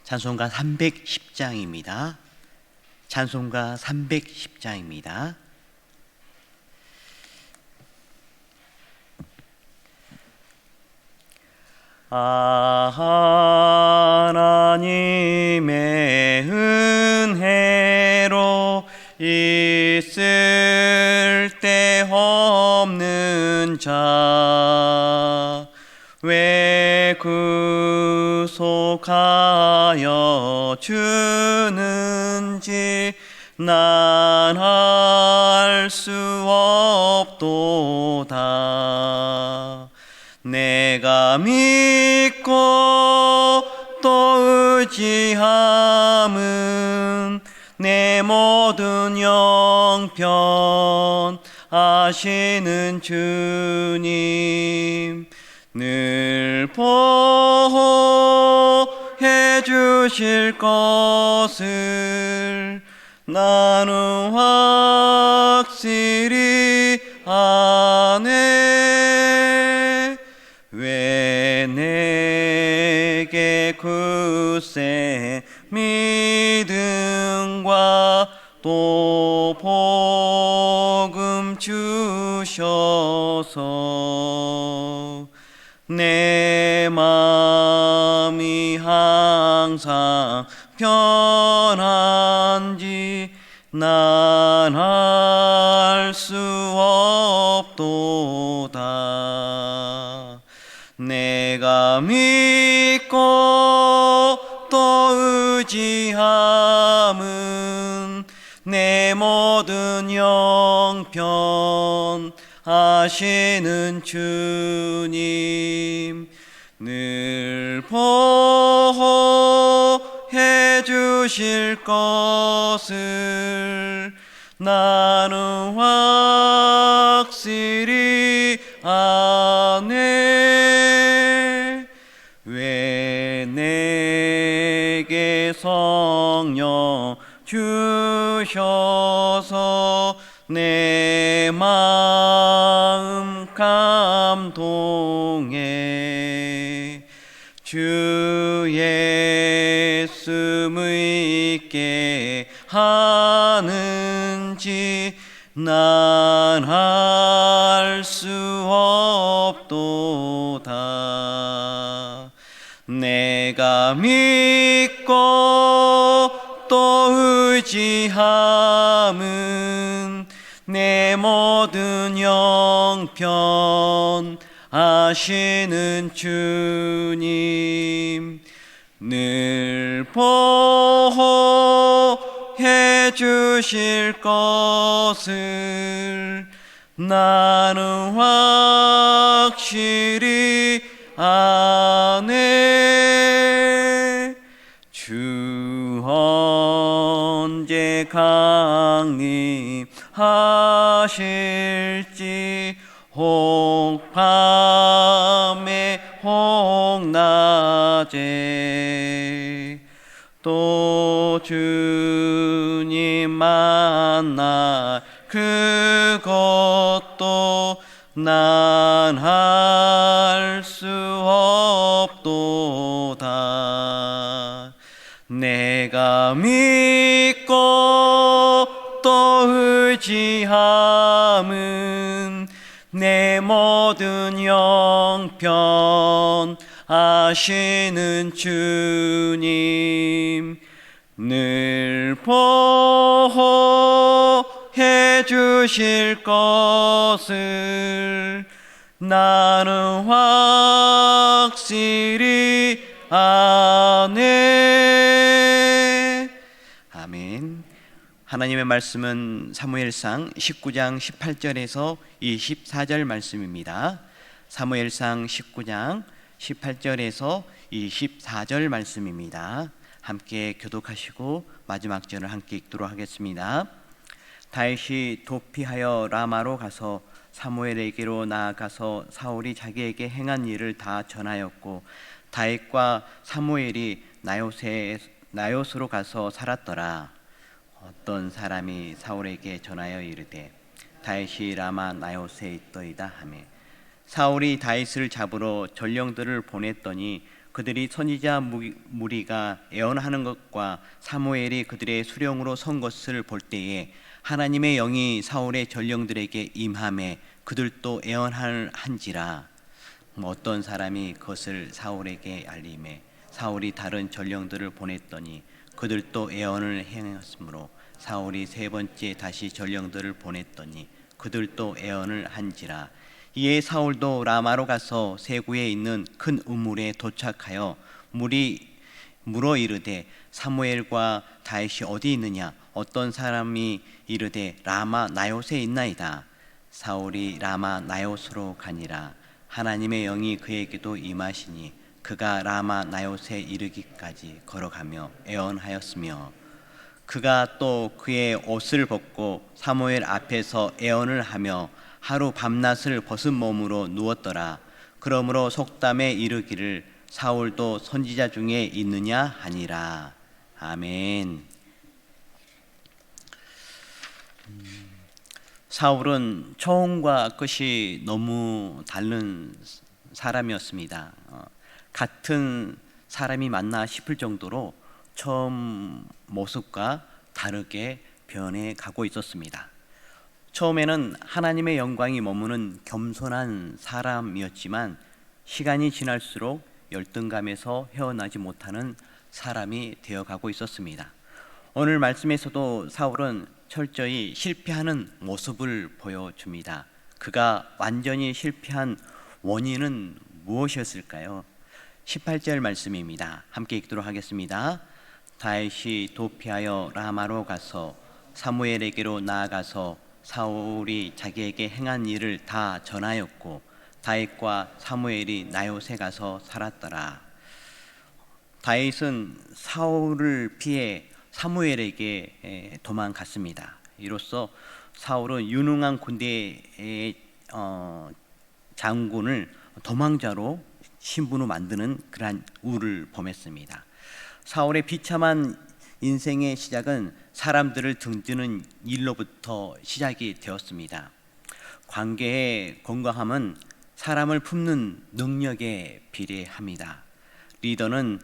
찬송가 310장입니다. 찬송가 310장입니다. 하나님의 은혜로 있을 데 없는 자 왜 구속하여 주는지 난 알 수 없도다. 내가 믿고 또 의지함은 내 모든 영편 아시는 주님 늘 보호해 주실 것을 나는 확실히 아네. 왜 내게 굳세 믿음과 또 복음 주셔서 내 마음이 항상 편한지 난 알 수 없도다. 내가 믿고 또 의지함은 내 모든 영편 아시는 주님 늘 보호해 주실 것을 나는 확실히 아네. 왜 내게 성령 주셔서 내 마음 감동해 주 예수 믿게 하는지 난 알 수 없도다. 내가 믿고 또 의지함은 내 모든 영편 아시는 주님 늘 보호해 주실 것을 나는 확실히 아네. 주 언제 강림하실지 혹밤에 혹낮에 또 주님 만날 그것도 난 알 수 없도다. 내가 믿고 또 의지함은 내 모든 영편 아시는 주님 늘 보호해 주실 것을 나는 확실히 아네. 아멘. 하나님의 말씀은 사무엘상 19장 18절에서 24절 말씀입니다. 사무엘상 19장 18절에서 24절 말씀입니다. 함께 교독하시고 마지막 절을 함께 읽도록 하겠습니다. 다윗이 도피하여 라마로 가서 사무엘에게로 나아가서 사울이 자기에게 행한 일을 다 전하였고 다윗과 사무엘이 나요스로 가서 살았더라. 어떤 사람이 사울에게 전하여 이르되 다윗이 라마 나요스에 있더이다 하매 사울이 다윗을 잡으러 전령들을 보냈더니 그들이 선지자 무리가 애언하는 것과 사무엘이 그들의 수령으로 선 것을 볼 때에 하나님의 영이 사울의 전령들에게 임함에 그들도 애언한지라. 어떤 사람이 그것을 사울에게 알림해 사울이 다른 전령들을 보냈더니 그들도 애언을 행했으므로 사울이 세 번째 다시 전령들을 보냈더니 그들도 애언을 한지라. 이에 사울도 라마로 가서 세구에 있는 큰 우물에 도착하여 물어 이르되 사무엘과 다윗이 어디 있느냐? 어떤 사람이 이르되 라마 나요스에 있나이다. 사울이 라마 나요스로 가니라. 하나님의 영이 그에게도 임하시니 그가 라마 나요스에 이르기까지 걸어가며 애언하였으며 그가 또 그의 옷을 벗고 사무엘 앞에서 애언을 하며 하루 밤낮을 벗은 몸으로 누웠더라. 그러므로 속담에 이르기를 사울도 선지자 중에 있느냐 하니라. 아멘. 사울은 처음과 끝이 너무 다른 사람이었습니다. 같은 사람이 맞나 싶을 정도로 처음 모습과 다르게 변해 가고 있었습니다. 처음에는 하나님의 영광이 머무는 겸손한 사람이었지만 시간이 지날수록 열등감에서 헤어나지 못하는 사람이 되어가고 있었습니다. 오늘 말씀에서도 사울은 철저히 실패하는 모습을 보여줍니다. 그가 완전히 실패한 원인은 무엇이었을까요? 18절 말씀입니다. 함께 읽도록 하겠습니다. 다윗이 도피하여 라마로 가서 사무엘에게로 나아가서 사울이 자기에게 행한 일을 다 전하였고 다윗과 사무엘이 나요스에 가서 살았더라. 다윗은 사울을 피해 사무엘에게 도망갔습니다. 이로써 사울은 유능한 군대의 장군을 도망자로 신분으로 만드는 그러한 우를 범했습니다. 사울의 비참한 인생의 시작은 사람들을 등지는 일로부터 시작이 되었습니다. 관계의 건강함은 사람을 품는 능력에 비례합니다. 리더는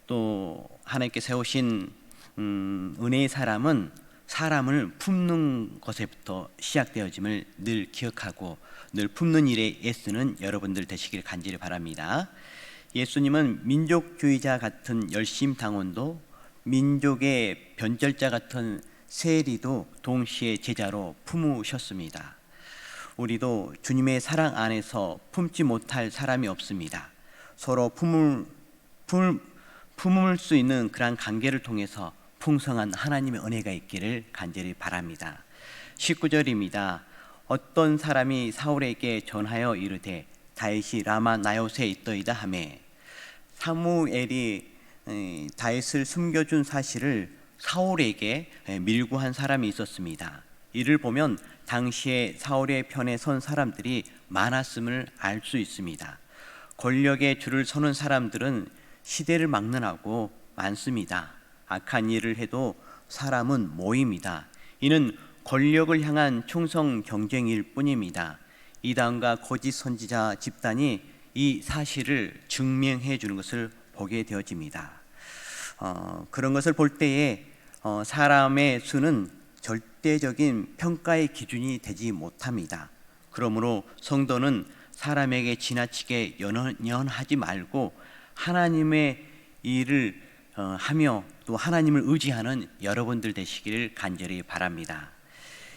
또 하나님께 세우신 은혜의 사람은 사람을 품는 것에부터 시작되어짐을 늘 기억하고 늘 품는 일에 애쓰는 여러분들 되시길 간절히 바랍니다. 예수님은 민족주의자 같은 열심당원도 민족의 변절자 같은 세리도 동시에 제자로 품으셨습니다. 우리도 주님의 사랑 안에서 품지 못할 사람이 없습니다. 서로 품을 수 있는 그러한 관계를 통해서 풍성한 하나님의 은혜가 있기를 간절히 바랍니다. 19절입니다. 어떤 사람이 사울에게 전하여 이르되 다윗이 라마 나요스에 있더이다 하매 사무엘이 다윗을 숨겨준 사실을 사울에게 밀고 한 사람이 있었습니다. 이를 보면 당시에 사울의 편에 선 사람들이 많았음을 알 수 있습니다. 권력의 줄을 서는 사람들은 시대를 막론하고 많습니다. 악한 일을 해도 사람은 모입니다. 이는 권력을 향한 충성 경쟁일 뿐입니다. 이단과 거짓 선지자 집단이 이 사실을 증명해 주는 것을 보게 되어집니다. 그런 것을 볼 때에 사람의 수는 절대적인 평가의 기준이 되지 못합니다. 그러므로 성도는 사람에게 지나치게 연연하지 말고 하나님의 일을 하며 또 하나님을 의지하는 여러분들 되시기를 간절히 바랍니다.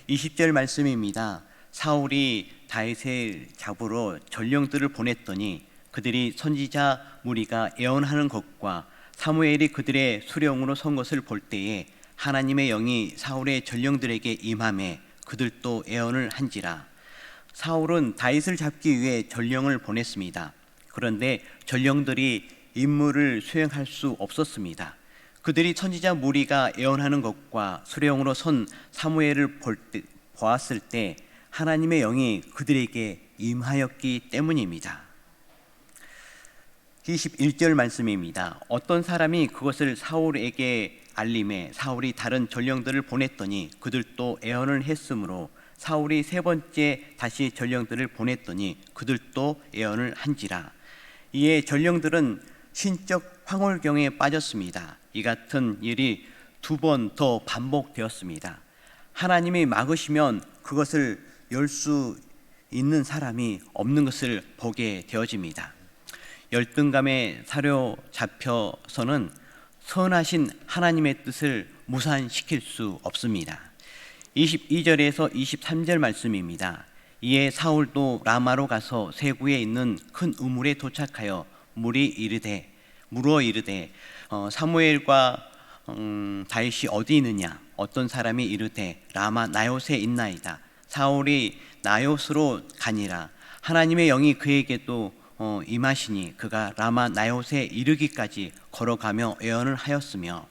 20절 말씀입니다. 사울이 다윗을 잡으러 전령들을 보냈더니 그들이 선지자 무리가 애언하는 것과 사무엘이 그들의 수령으로 선 것을 볼 때에 하나님의 영이 사울의 전령들에게 임함에 그들도 애언을 한지라. 사울은 다윗을 잡기 위해 전령을 보냈습니다. 그런데 전령들이 임무를 수행할 수 없었습니다. 그들이 선지자 무리가 애언하는 것과 수령으로 선 사무엘을 보았을 때 하나님의 영이 그들에게 임하였기 때문입니다. 21절 말씀입니다. 어떤 사람이 그것을 사울에게 알림해 사울이 다른 전령들을 보냈더니 그들도 애언을 했으므로 사울이 세 번째 다시 전령들을 보냈더니 그들도 애언을 한지라. 이에 전령들은 신적 황홀경에 빠졌습니다. 이 같은 일이 2번 더 반복되었습니다. 하나님이 막으시면 그것을 열 수 있는 사람이 없는 것을 보게 되어집니다. 열등감에 사로잡혀서는 선하신 하나님의 뜻을 무산시킬 수 없습니다. 22절에서 23절 말씀입니다. 이에 사울도 라마로 가서 세구에 있는 큰 우물에 도착하여 물어 이르되 사무엘과 다윗이 어디 있느냐? 어떤 사람이 이르되 라마 나요스에 있나이다. 사울이 나요스로 가니라. 하나님의 영이 그에게 또 임하시니 그가 라마 나요스에 이르기까지 걸어가며 애언을 하였으며,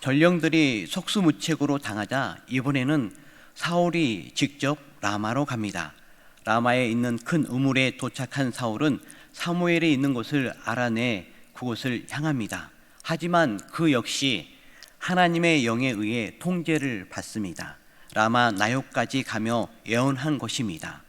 전령들이 속수무책으로 당하자 이번에는 사울이 직접 라마로 갑니다. 라마에 있는 큰 우물에 도착한 사울은 사무엘이 있는 곳을 알아내 그곳을 향합니다. 하지만 그 역시 하나님의 영에 의해 통제를 받습니다. 라마 나요까지 가며 예언한 것입니다.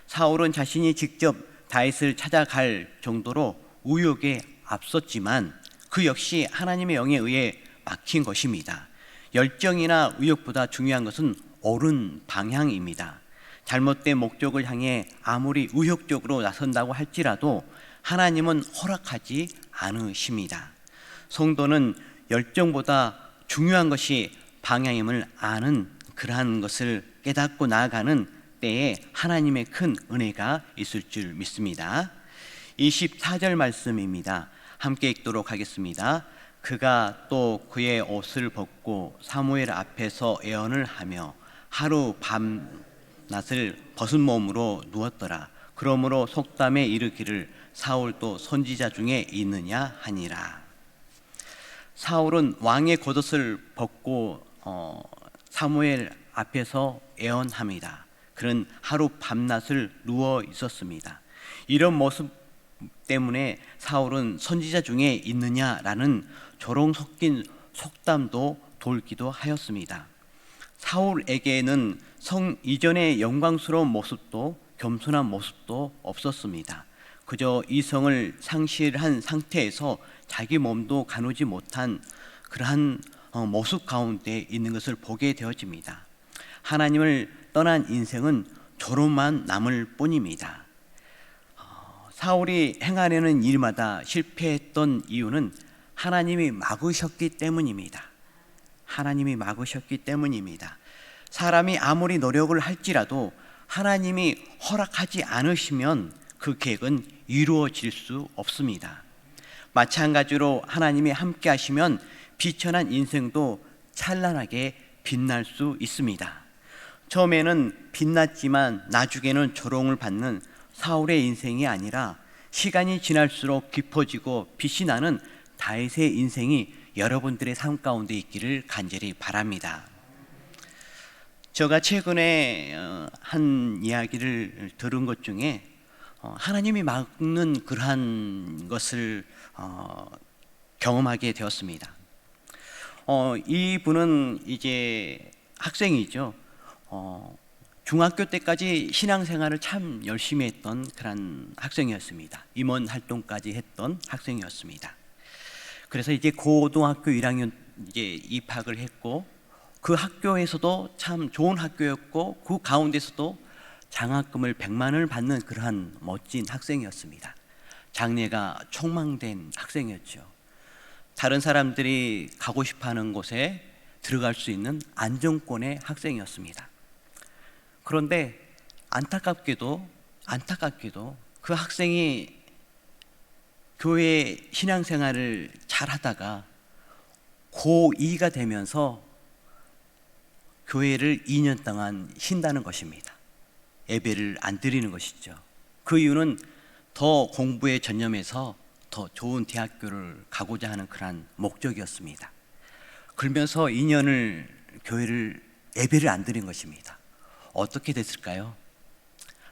사울은 자신이 직접 다윗을 찾아갈 정도로 의욕에 앞섰지만 그 역시 하나님의 영에 의해 막힌 것입니다. 열정이나 의욕보다 중요한 것은 옳은 방향입니다. 잘못된 목적을 향해 아무리 의욕적으로 나선다고 할지라도 하나님은 허락하지 않으십니다. 성도는 열정보다 중요한 것이 방향임을 아는 그러한 것을 깨닫고 나아가는 때에 하나님의 큰 은혜가 있을 줄 믿습니다. 24절 말씀입니다. 함께 읽도록 하겠습니다. 그가 또 그의 옷을 벗고 사무엘 앞에서 예언을 하며 하루 밤낮을 벗은 몸으로 누웠더라. 그러므로 속담에 이르기를 사울도 선지자 중에 있느냐 하니라. 사울은 왕의 겉옷을 벗고 사무엘 앞에서 예언합니다. 그는 하루 밤낮을 누워 있었습니다. 이런 모습 때문에 사울은 선지자 중에 있느냐라는 조롱 섞인 속담도 돌기도 하였습니다. 사울에게는 성 이전의 영광스러운 모습도 겸손한 모습도 없었습니다. 그저 이성을 상실한 상태에서 자기 몸도 가누지 못한 그러한 모습 가운데 있는 것을 보게 되어집니다. 하나님을 떠난 인생은 조롱만 남을 뿐입니다. 사울이 행하려는 일마다 실패했던 이유는 하나님이 막으셨기 때문입니다. 하나님이 막으셨기 때문입니다. 사람이 아무리 노력을 할지라도 하나님이 허락하지 않으시면 그 계획은 이루어질 수 없습니다. 마찬가지로 하나님이 함께 하시면 비천한 인생도 찬란하게 빛날 수 있습니다. 처음에는 빛났지만 나중에는 조롱을 받는 사울의 인생이 아니라 시간이 지날수록 깊어지고 빛이 나는 다윗의 인생이 여러분들의 삶 가운데 있기를 간절히 바랍니다. 제가 최근에 한 이야기를 들은 것 중에 하나님이 막는 그러한 것을 경험하게 되었습니다. 이분은 이제 학생이죠. 중학교 때까지 신앙생활을 참 열심히 했던 그런 학생이었습니다. 임원 활동까지 했던 학생이었습니다. 그래서 이제 고등학교 1학년 이제 입학을 했고, 그 학교에서도 참 좋은 학교였고, 그 가운데서도 장학금을 100만 원을 받는 그러한 멋진 학생이었습니다. 장래가 촉망된 학생이었죠. 다른 사람들이 가고 싶어하는 곳에 들어갈 수 있는 안정권의 학생이었습니다. 그런데 안타깝게도 그 학생이 교회 신앙생활을 잘 하다가 고2가 되면서 교회를 2년 동안 쉰다는 것입니다. 예배를 안 드리는 것이죠. 그 이유는 더 공부에 전념해서 더 좋은 대학교를 가고자 하는 그런 목적이었습니다. 그러면서 2년을 교회를 예배를 안 드린 것입니다. 어떻게 됐을까요?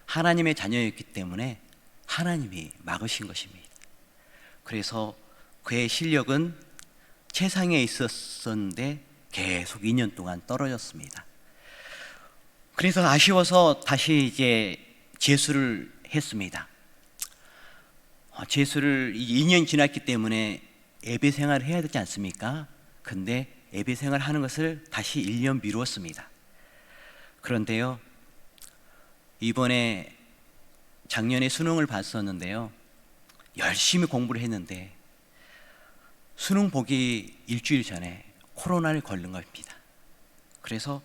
하나님의 자녀였기 때문에 하나님이 막으신 것입니다. 그래서 그의 실력은 최상에 있었는데 계속 2년 동안 떨어졌습니다. 그래서 아쉬워서 다시 이제 재수를 했습니다. 재수를 2년 지났기 때문에 예배 생활을 해야 되지 않습니까? 근데 예배 생활 하는 것을 다시 1년 미루었습니다. 그런데요, 이번에 작년에 수능을 봤었는데요, 열심히 공부를 했는데 수능 보기 일주일 전에 코로나를 걸린 겁니다. 그래서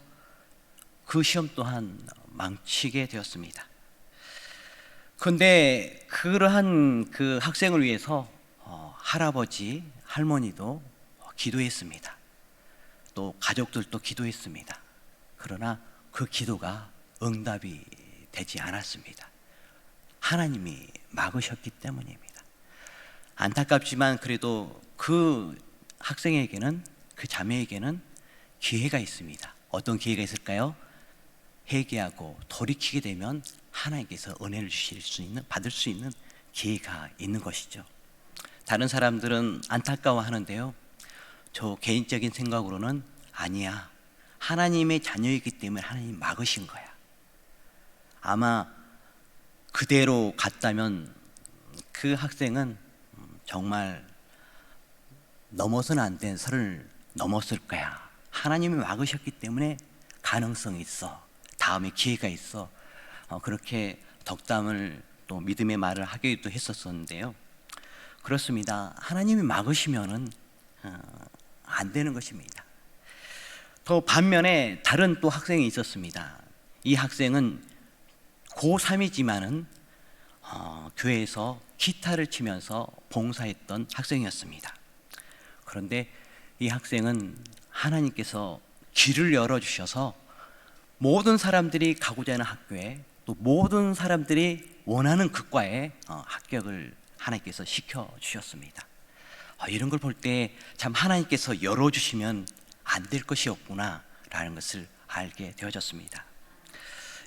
그 시험 또한 망치게 되었습니다. 그런데 그러한 그 학생을 위해서 할아버지, 할머니도 기도했습니다. 또 가족들도 기도했습니다. 그러나 그 기도가 응답이 되지 않았습니다. 하나님이 막으셨기 때문입니다. 안타깝지만 그래도 그 학생에게는, 그 자매에게는 기회가 있습니다. 어떤 기회가 있을까요? 회개하고 돌이키게 되면 하나님께서 은혜를 주실 수 있는, 받을 수 있는 기회가 있는 것이죠. 다른 사람들은 안타까워하는데요, 저 개인적인 생각으로는 아니야, 하나님의 자녀이기 때문에 하나님이 막으신 거야. 아마 그대로 갔다면 그 학생은 정말 넘어서는 안 된 선을 넘었을 거야. 하나님이 막으셨기 때문에 가능성이 있어, 다음에 기회가 있어, 그렇게 덕담을 또 믿음의 말을 하기도 했었는데요, 그렇습니다. 하나님이 막으시면은 안 되는 것입니다. 또 반면에 다른 또 학생이 있었습니다. 이 학생은 고3이지만은 교회에서 기타를 치면서 봉사했던 학생이었습니다. 그런데 이 학생은 하나님께서 길을 열어주셔서 모든 사람들이 가고자 하는 학교에, 또 모든 사람들이 원하는 그 과에 합격을 하나님께서 시켜주셨습니다. 이런 걸 볼 때 참 하나님께서 열어주시면 안 될 것이 없구나 라는 것을 알게 되어졌습니다.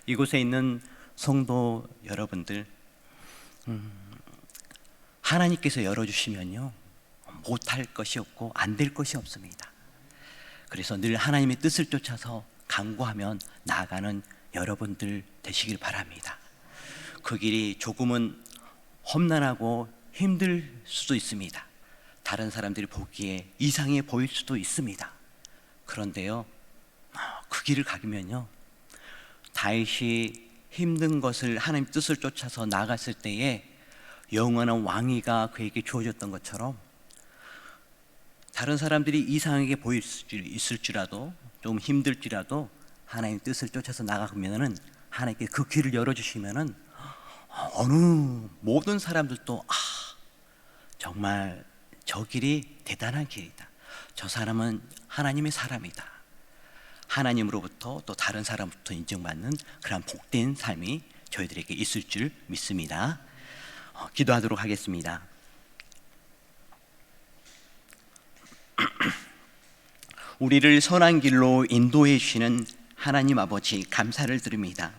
이곳에 있는 성도 여러분들, 하나님께서 열어주시면요, 못할 것이 없고 안 될 것이 없습니다. 그래서 늘 하나님의 뜻을 쫓아서 간구하면 나아가는 여러분들 되시길 바랍니다. 그 길이 조금은 험난하고 힘들 수도 있습니다. 다른 사람들이 보기에 이상해 보일 수도 있습니다. 그런데요, 그 길을 가면요, 다윗이 힘든 것을 하나님 뜻을 쫓아서 나갔을 때에 영원한 왕위가 그에게 주어졌던 것처럼, 다른 사람들이 이상하게 보일 수 있을지라도, 좀 힘들지라도 하나님 뜻을 쫓아서 나가면은 하나님께 그 길을 열어주시면은 어느 모든 사람들도 정말 저 길이 대단한 길이다, 저 사람은 하나님의 사람이다, 하나님으로부터 또 다른 사람부터 인정받는 그런 복된 삶이 저희들에게 있을 줄 믿습니다. 기도하도록 하겠습니다. 우리를 선한 길로 인도해 주시는 하나님 아버지, 감사를 드립니다.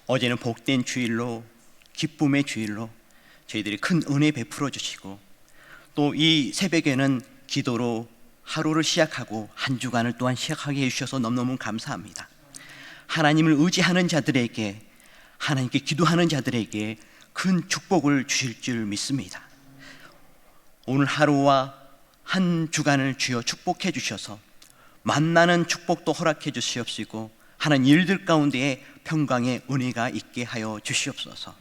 어제는 복된 주일로, 기쁨의 주일로 저희들이 큰 은혜 베풀어 주시고, 또 이 새벽에는 기도로 하루를 시작하고 한 주간을 또한 시작하게 해주셔서 너무너무 감사합니다. 하나님을 의지하는 자들에게, 하나님께 기도하는 자들에게 큰 축복을 주실 줄 믿습니다. 오늘 하루와 한 주간을 주여 축복해 주셔서 만나는 축복도 허락해 주시옵시고, 하는 일들 가운데에 평강의 은혜가 있게 하여 주시옵소서.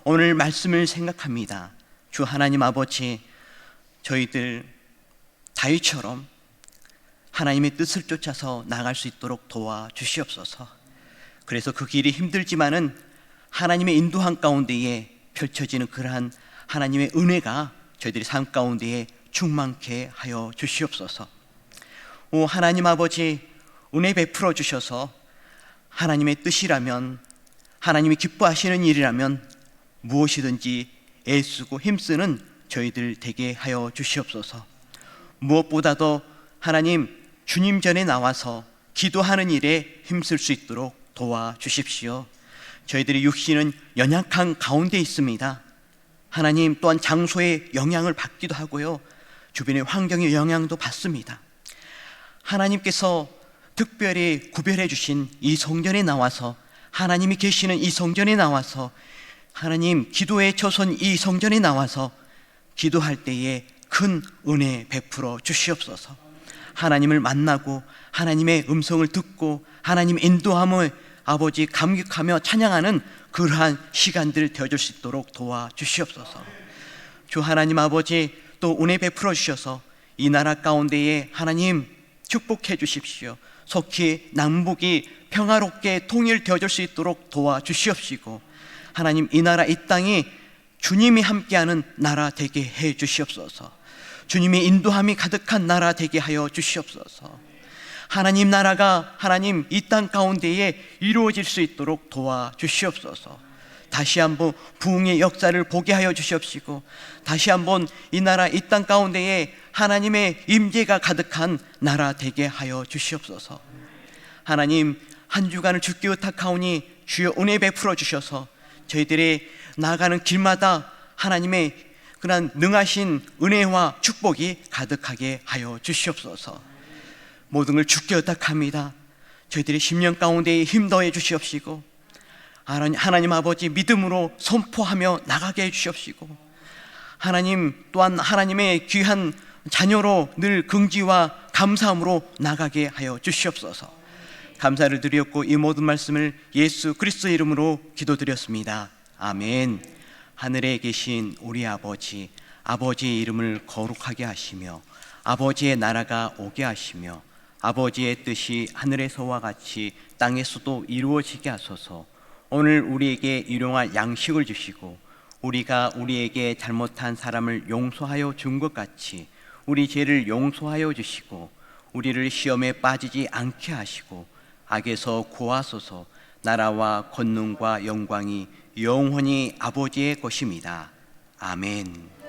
오늘 말씀을 생각합니다. 주 하나님 아버지, 저희들 다윗처럼 하나님의 뜻을 쫓아서 나갈 수 있도록 도와주시옵소서. 그래서 그 길이 힘들지만은 하나님의 인도한 가운데에 펼쳐지는 그러한 하나님의 은혜가 저희들의 삶 가운데에 충만케 하여 주시옵소서. 오 하나님 아버지, 은혜 베풀어 주셔서 하나님의 뜻이라면, 하나님이 기뻐하시는 일이라면 무엇이든지 애쓰고 힘쓰는 저희들 되게 하여 주시옵소서. 무엇보다도 하나님, 주님 전에 나와서 기도하는 일에 힘쓸 수 있도록 도와주십시오. 저희들의 육신은 연약한 가운데 있습니다. 하나님, 또한 장소의 영향을 받기도 하고요, 주변의 환경의 영향도 받습니다. 하나님께서 특별히 구별해 주신 이 성전에 나와서, 하나님이 계시는 이 성전에 나와서 하나님, 기도에 처선 이 성전에 나와서 기도할 때에 큰 은혜 베풀어 주시옵소서. 하나님을 만나고 하나님의 음성을 듣고 하나님 인도함을 아버지 감격하며 찬양하는 그러한 시간들 되어줄 수 있도록 도와주시옵소서. 주 하나님 아버지, 또 은혜 베풀어 주셔서 이 나라 가운데에 하나님 축복해 주십시오. 속히 남북이 평화롭게 통일되어질 수 있도록 도와주시옵시고, 하나님 이 나라 이 땅이 주님이 함께하는 나라 되게 해 주시옵소서. 주님의 인도함이 가득한 나라 되게 하여 주시옵소서. 하나님 나라가 하나님 이 땅 가운데에 이루어질 수 있도록 도와주시옵소서. 다시 한번 부흥의 역사를 보게 하여 주시옵시고, 다시 한번 이 나라 이 땅 가운데에 하나님의 임재가 가득한 나라 되게 하여 주시옵소서. 하나님, 한 주간을 주께 의탁하오니 주여 은혜 베풀어 주셔서 저희들이 나아가는 길마다 하나님의 그런 능하신 은혜와 축복이 가득하게 하여 주시옵소서. 모든 걸 주께 의탁합니다. 저희들의 심령 가운데에 힘 더해 주시옵시고, 하나님 아버지 믿음으로 선포하며 나가게 해 주시옵시고, 하나님 또한 하나님의 귀한 자녀로 늘 긍지와 감사함으로 나가게 하여 주시옵소서. 감사를 드렸고 이 모든 말씀을 예수 그리스도의 이름으로 기도드렸습니다. 아멘. 하늘에 계신 우리 아버지, 아버지의 이름을 거룩하게 하시며 아버지의 나라가 오게 하시며 아버지의 뜻이 하늘에서와 같이 땅에서도 이루어지게 하소서. 오늘 우리에게 일용할 양식을 주시고 우리가 우리에게 잘못한 사람을 용서하여 준 것 같이 우리 죄를 용서하여 주시고 우리를 시험에 빠지지 않게 하시고 악에서 구하소서. 나라와 권능과 영광이 영원히 아버지의 것입니다. 아멘.